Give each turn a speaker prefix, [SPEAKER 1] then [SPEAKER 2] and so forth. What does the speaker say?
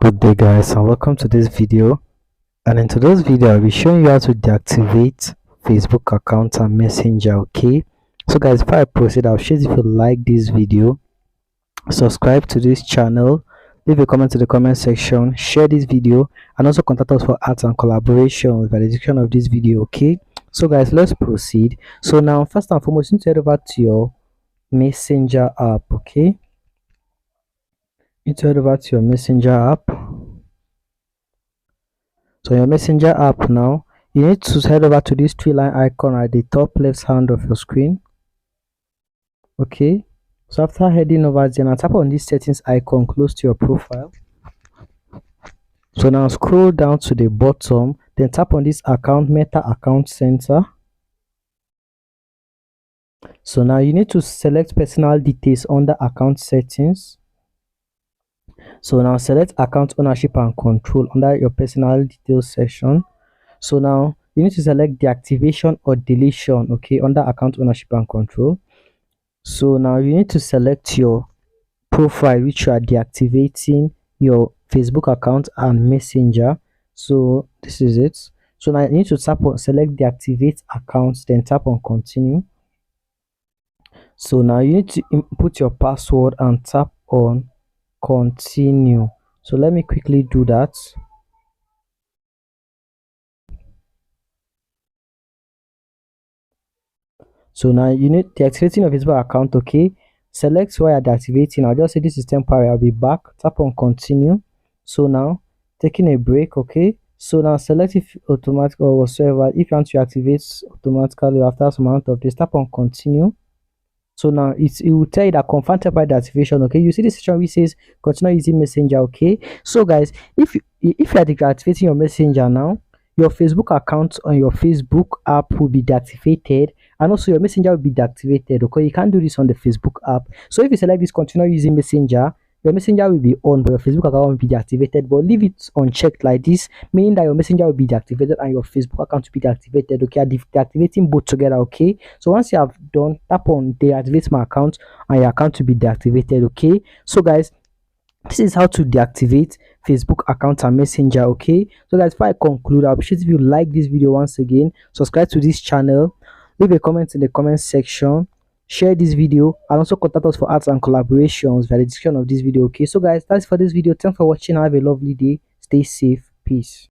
[SPEAKER 1] Good day guys, and welcome to this video. And in today's video I'll be showing you how to deactivate Facebook account and Messenger. Okay, so guys, before I proceed, I'll share if you like this video, subscribe to this channel, leave a comment in the comment section, share this video, and also contact us for arts and collaboration by the description of this video. Okay, so guys, let's proceed. So now, first and foremost, you need to head over to your Messenger app. Okay, you need to head over to your Messenger app. So your Messenger app now, you need to head over to this three-line icon at the top left hand of your screen. Okay, so after heading over there, now tap on this settings icon close to your profile. So now scroll down to the bottom, then tap on this Meta account center. So now you need to select personal details under account settings. So now select account ownership and control under your personal details section. So now you need to select deactivation or deletion, okay, under account ownership and control. So now you need to select your profile which you are deactivating, your Facebook account and Messenger. So this is it. So now you need to tap on select deactivate accounts, then tap on continue. So now you need to input your password and tap on continue. So let me quickly do that. So now you need deactivating your Facebook account. Okay, select where you're deactivating. I'll just say this is temporary, I'll be back. Tap on continue. So now taking a break. Okay, so now select if automatic or whatsoever. If you want to activate automatically after some amount of this, tap on continue. So now it will tell you that confirm temporary deactivation. Okay, you see this section which says continue using Messenger. Okay, so guys, if you are deactivating your Messenger now, your Facebook account on your Facebook app will be deactivated, and also your Messenger will be deactivated. Okay, you can't do this on the Facebook app. So if you select this continue using Messenger, your Messenger will be on, but your Facebook account will be deactivated. But leave it unchecked like this, meaning that your Messenger will be deactivated and your Facebook account will be deactivated. Okay, deactivating both together. Okay, so once you have done, tap on deactivate my account and your account will be deactivated. Okay, so guys, this is how to deactivate Facebook account and Messenger. Okay, so guys, before I conclude, I'll appreciate if you like this video. Once again, subscribe to this channel, leave a comment in the comment section, share this video, and also contact us for arts and collaborations via the description of this video. Okay, so guys, that's for this video. Thanks for watching. Have a lovely day. Stay safe. Peace.